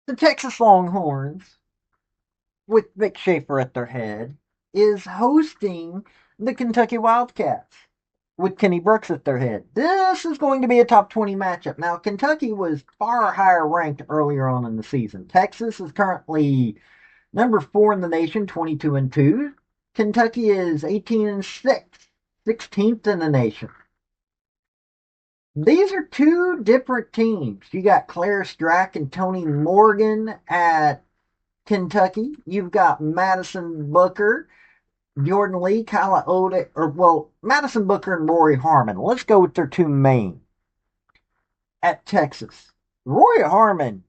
The Texas Longhorns, with Vic Schaefer at their head, is hosting the Kentucky Wildcats with Kenny Brooks at their head. This is going to be a top 20 matchup. Now, Kentucky was far higher ranked earlier on in the season. Texas is currently number 4 in the nation, 22-2. Kentucky is 18-6, 16th in the nation. These are two different teams. You got Claire Strack and Tony Morgan at Kentucky. You've got Madison Booker, Jordan Lee, Kyla Ode, Madison Booker and Rory Harmon. Let's go with their two main at Texas. Rory Harmon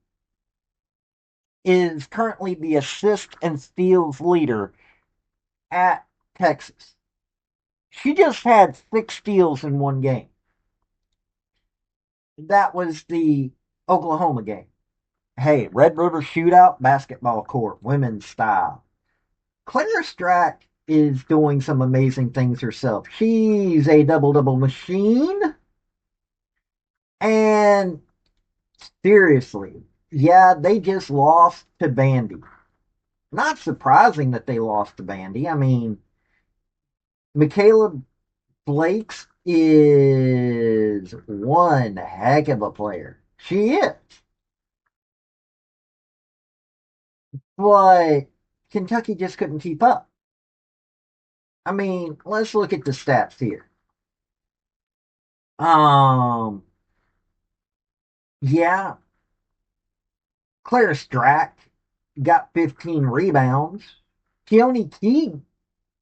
is currently the assist and steals leader at Texas. She just had 6 steals in one game. That was the Oklahoma game. Hey, Red River Shootout, basketball court, women's style. Claire Strack is doing some amazing things herself. She's a double-double machine. And seriously, yeah, they just lost to Bandy. Not surprising that they lost to Bandy. I mean, Michaela Blakes is one heck of a player. She is. But Kentucky just couldn't keep up. I mean, let's look at the stats here. Um, yeah, Claire Strack got 15 rebounds. Keone Key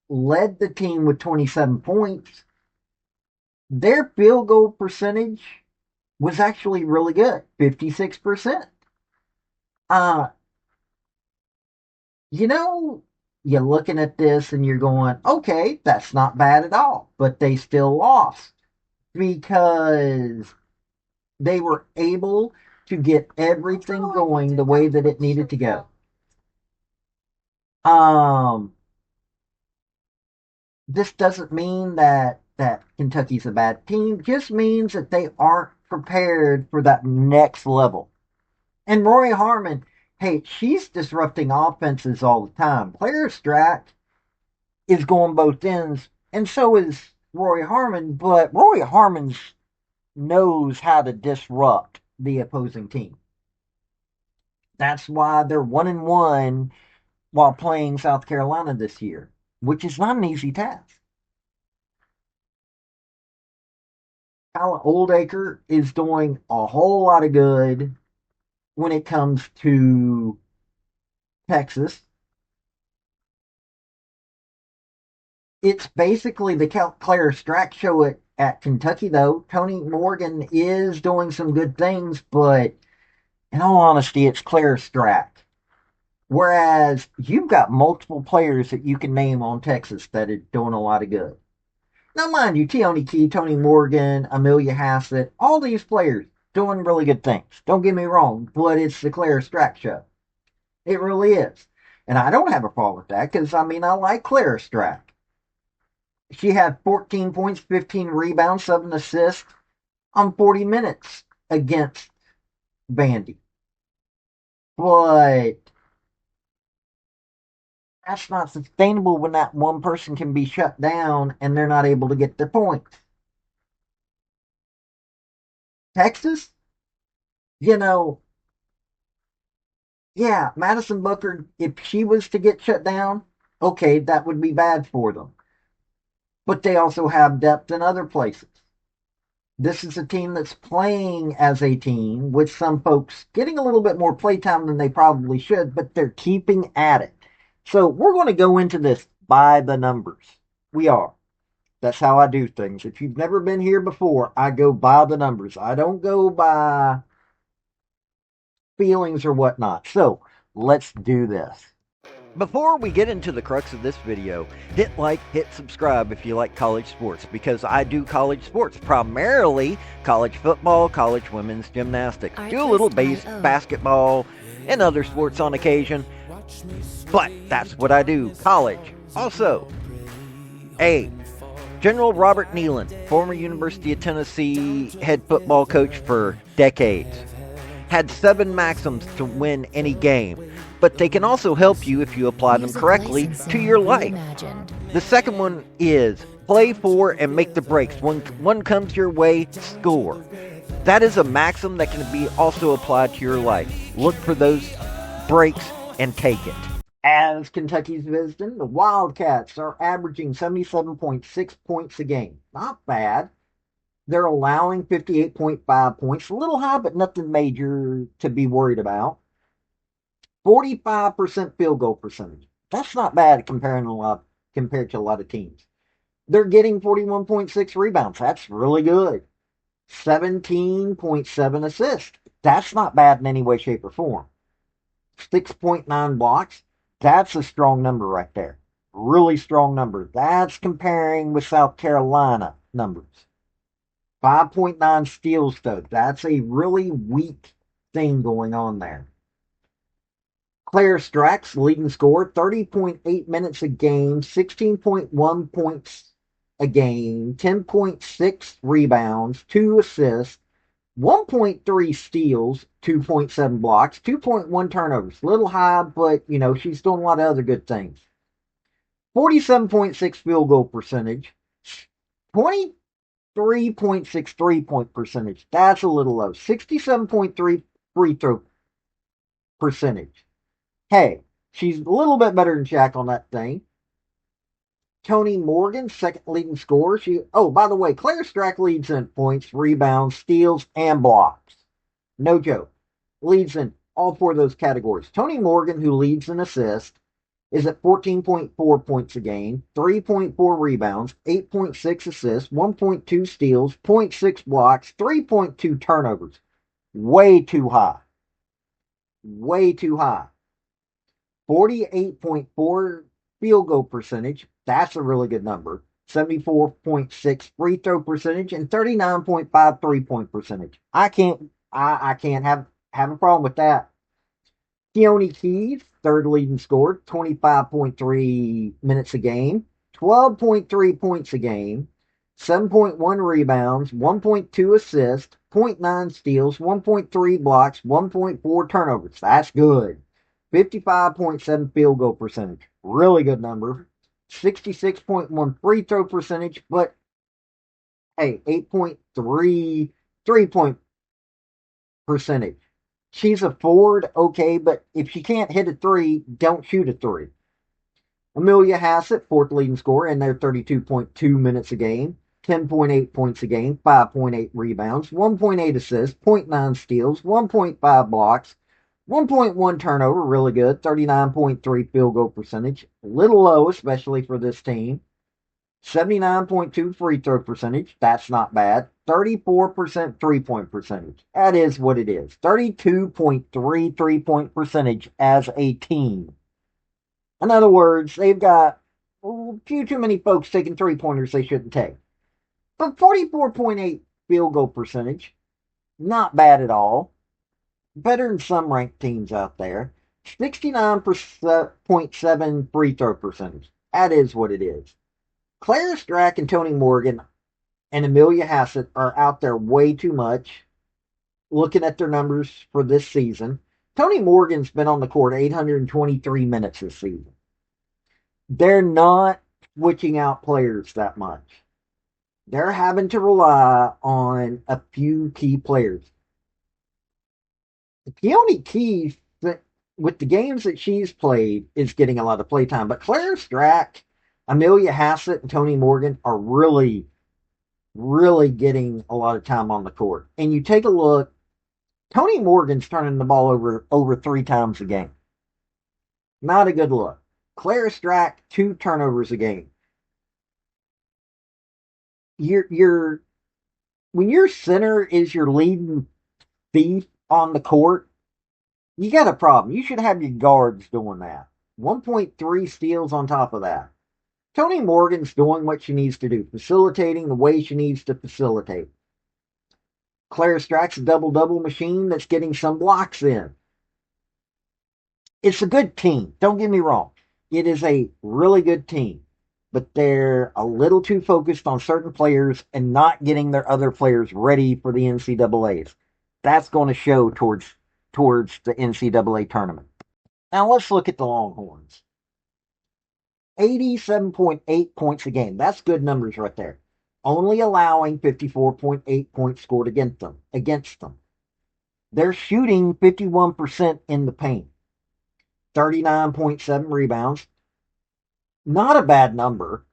led the team with 27 points. Their field goal percentage was actually really good, 56%. Uh, you know, you're looking at this and you're going, okay, that's not bad at all. But they still lost because they were able to get everything going the way that it needed to go. Um, this doesn't mean that Kentucky's a bad team. It just means that they aren't prepared for that next level. And Rory Harmon, hey, she's disrupting offenses all the time. Claire Strack is going both ends, and so is Rory Harmon. But Rory Harmon knows how to disrupt the opposing team. That's why they're 1-1 while playing South Carolina this year, which is not an easy task. Kyla Oldacre is doing a whole lot of good when it comes to Texas. It's basically the Claire Strack show at Kentucky, though. Tony Morgan is doing some good things, but in all honesty, it's Claire Strack. Whereas you've got multiple players that you can name on Texas that are doing a lot of good. Now, mind you, Keone Key, Tony Morgan, Amelia Hassett, all these players doing really good things. Don't get me wrong, but it's the Claire Strack show. It really is. And I don't have a problem with that because, I mean, I like Claire Strack. She had 14 points, 15 rebounds, 7 assists on 40 minutes against Vandy. But that's not sustainable when that one person can be shut down and they're not able to get their points. Texas, you know, yeah, Madison Booker, if she was to get shut down, okay, that would be bad for them. But they also have depth in other places. This is a team that's playing as a team, with some folks getting a little bit more playtime than they probably should, but they're keeping at it. So we're going to go into this by the numbers. We are. That's how I do things. If you've never been here before, I go by the numbers. I don't go by feelings or whatnot. So let's do this. Before we get into the crux of this video, hit like, hit subscribe if you like college sports, because I do college sports, primarily college football, college women's gymnastics, do a little basketball and other sports on occasion, but that's what I do, college. Also, General Robert Neyland, former University of Tennessee head football coach for decades. had 7 maxims to win any game, but they can also help you if you apply them correctly to your life. The second one is play for and make the breaks. When one comes your way, score. That is a maxim that can be also applied to your life. Look for those breaks and take it. As Kentucky's visiting, the Wildcats are averaging 77.6 points a game. Not bad. They're allowing 58.5 points. A little high, but nothing major to be worried about. 45% field goal percentage. That's not bad compared to a lot of teams. They're getting 41.6 rebounds. That's really good. 17.7 assists. That's not bad in any way, shape, or form. 6.9 blocks. That's a strong number right there. Really strong number. That's comparing with South Carolina numbers. 5.9 steals, though. That's a really weak thing going on there. Claire Strack's leading scorer, 30.8 minutes a game, 16.1 points a game, 10.6 rebounds, 2 assists, 1.3 steals, 2.7 blocks, 2.1 turnovers. Little high, but, she's doing a lot of other good things. 47.6 field goal percentage, 23.6 3-point percentage. That's a little low. 67.3 free throw percentage. Hey, she's a little bit better than Shaq on that thing. Toni Morgan, second leading scorer. By the way, Claire Strack leads in points, rebounds, steals, and blocks. No joke. Leads in all 4 of those categories. Toni Morgan, who leads in assists, is at 14.4 points a game, 3.4 rebounds, 8.6 assists, 1.2 steals, 0.6 blocks, 3.2 turnovers. Way too high. Way too high. 48.4 field goal percentage. That's a really good number. 74.6 free throw percentage and 39.5 3-point percentage. I can't have a problem with that. Keone Keys, third leading scorer, 25.3 minutes a game, 12.3 points a game, 7.1 rebounds, 1.2 assists, 0.9 steals, 1.3 blocks, 1.4 turnovers. That's good. 55.7 field goal percentage. Really good number. 66.1 free throw percentage, but hey, 8.3 3-point percentage. She's a forward, okay, but if she can't hit a 3, don't shoot a 3. Amelia Hassett, fourth leading scorer, in there 32.2 minutes a game, 10.8 points a game, 5.8 rebounds, 1.8 assists, 0.9 steals, 1.5 blocks, 1.1 turnover, really good. 39.3 field goal percentage. A little low, especially for this team. 79.2 free throw percentage. That's not bad. 34% 3-point percentage. That is what it is. 32.3 3-point percentage as a team. In other words, they've got a few too many folks taking 3-pointers they shouldn't take. But 44.8 field goal percentage. Not bad at all. Better than some ranked teams out there. 69.7 free throw percentage. That is what it is. Claire Strack and Toni Morgan and Amelia Hassett are out there way too much. Looking at their numbers for this season, Toni Morgan's been on the court 823 minutes this season. They're not switching out players that much. They're having to rely on a few key players. Keone Keys, with the games that she's played, is getting a lot of playtime. But Claire Strack, Amelia Hassett, and Toni Morgan are really, really getting a lot of time on the court. And you take a look, Toni Morgan's turning the ball over 3 times a game. Not a good look. Claire Strack, 2 turnovers a game. When your center is your leading thief on the court, you got a problem. You should have your guards doing that. 1.3 steals on top of that. Toni Morgan's doing what she needs to do, facilitating the way she needs to facilitate. Claire Strack's a double-double machine that's getting some blocks in. It's a good team. Don't get me wrong. It is a really good team. But they're a little too focused on certain players and not getting their other players ready for the NCAAs. That's going to show towards towards the NCAA tournament. Now let's look at the Longhorns. 87.8 points a game. That's good numbers right there. Only allowing 54.8 points scored against them. They're shooting 51% in the paint. 39.7 rebounds. Not a bad number.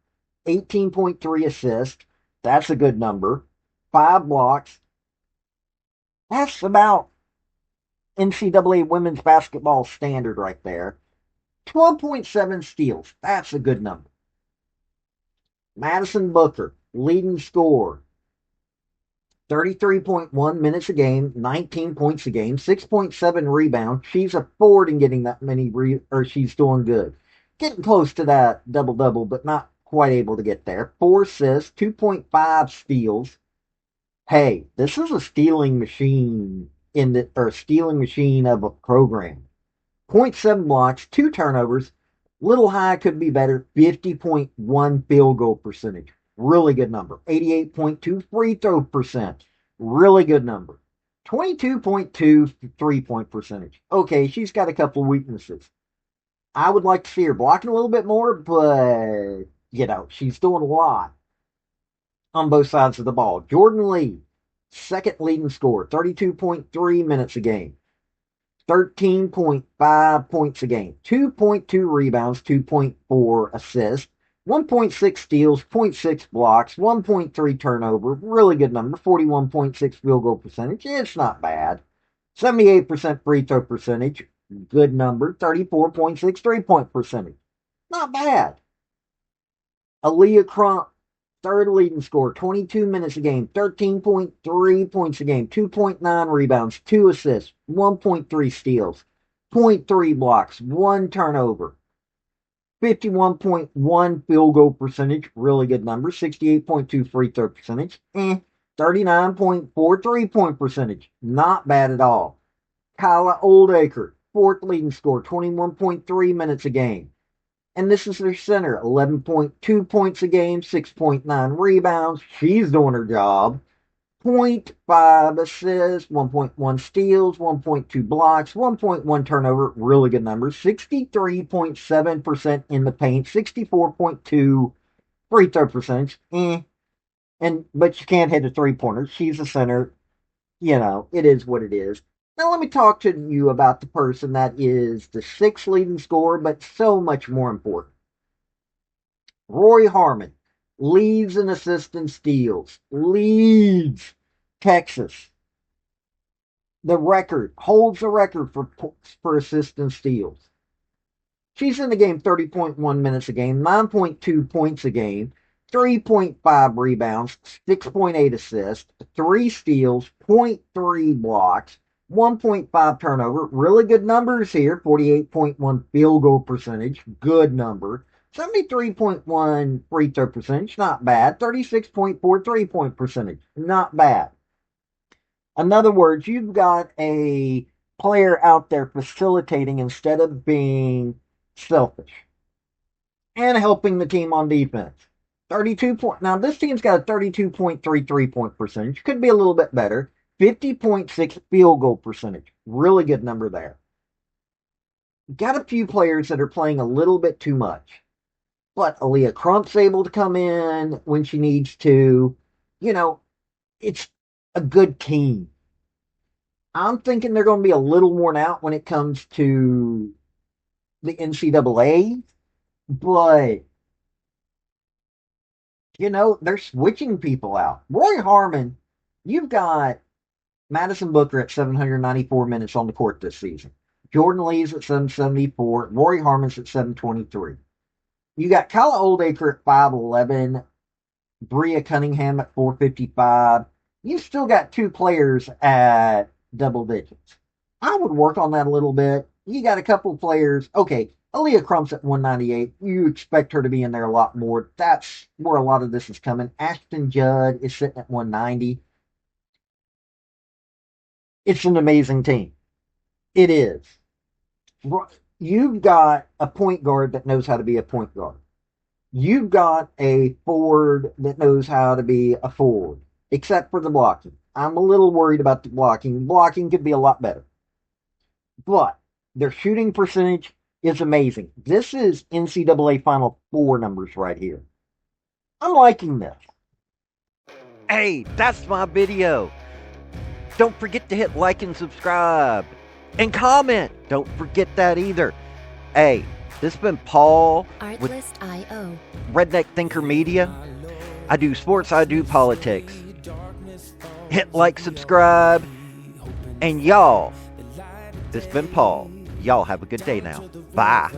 18.3 assists. That's a good number. 5 blocks. That's about NCAA women's basketball standard right there. 12.7 steals. That's a good number. Madison Booker, leading scorer. 33.1 minutes a game, 19 points a game, 6.7 rebounds. She's a forward in getting that many, or she's doing good. Getting close to that double-double, but not quite able to get there. 4 assists, 2.5 steals. Hey, this is a stealing machine stealing machine of a program. 0.7 blocks, 2 turnovers. Little high, could be better. 50.1 field goal percentage. Really good number. 88.2 free throw percent. Really good number. 22.2 3-point percentage. Okay, she's got a couple of weaknesses. I would like to see her blocking a little bit more, but, she's doing a lot on both sides of the ball. Jordan Lee, second leading scorer, 32.3 minutes a game. 13.5 points a game, 2.2 rebounds, 2.4 assists, 1.6 steals, 0.6 blocks, 1.3 turnover, really good number, 41.6 field goal percentage. It's not bad. 78% free throw percentage, good number, 34.6 3-point percentage. Not bad. Aaliyah Crump, third leading scorer, 22 minutes a game, 13.3 points a game, 2.9 rebounds, 2 assists, 1.3 steals, 0.3 blocks, 1 turnover, 51.1 field goal percentage, really good number, 68.2 free throw percentage, 39.4 3-point percentage, not bad at all. Kyla Oldacre, fourth leading scorer, 21.3 minutes a game. And this is their center, 11.2 points a game, 6.9 rebounds. She's doing her job. 0.5 assists, 1.1 steals, 1.2 blocks, 1.1 turnover. Really good numbers. 63.7% in the paint, 64.2 free throw percentage. But you can't hit a 3-pointer. She's a center. It is what it is. Now let me talk to you about the person that is the 6th leading scorer, but so much more important. Rory Harmon leads in assists and steals. Leads Texas. Holds the record for assists and steals. She's in the game 30.1 minutes a game, 9.2 points a game, 3.5 rebounds, 6.8 assists, 3 steals, 0.3 blocks, 1.5 turnover. Really good numbers here. 48.1 field goal percentage. Good number. 73.1 free throw percentage. Not bad. 36.4 3-point percentage. Not bad. In other words, you've got a player out there facilitating instead of being selfish and helping the team on defense. 32 point. Now this team's got a 32.3 3-point percentage. Could be a little bit better. 50.6 field goal percentage. Really good number there. Got a few players that are playing a little bit too much. But Aaliyah Crump's able to come in when she needs to. It's a good team. I'm thinking they're going to be a little worn out when it comes to the NCAA. But, they're switching people out. Roy Harmon, you've got Madison Booker at 794 minutes on the court this season. Jordan Lee's at 774. Rory Harmon's at 723. You got Kyla Oldacre at 511. Bria Cunningham at 455. You still got 2 players at double digits. I would work on that a little bit. You got a couple players. Okay, Aaliyah Crump's at 198. You expect her to be in there a lot more. That's where a lot of this is coming. Ashton Judd is sitting at 190. It's an amazing team. It is. You've got a point guard that knows how to be a point guard. You've got a forward that knows how to be a forward, except for the blocking. I'm a little worried about the blocking. Blocking could be a lot better. but their shooting percentage is amazing. This is NCAA Final Four numbers right here. I'm liking this. Hey, that's my video. Don't forget to hit like and subscribe. And comment. Don't forget that either. Hey, this has been Paul with Artlist.io. Redneck Thinker Media. I do sports, I do politics. Hit like, subscribe, and y'all, this has been Paul. Y'all have a good day now. Bye.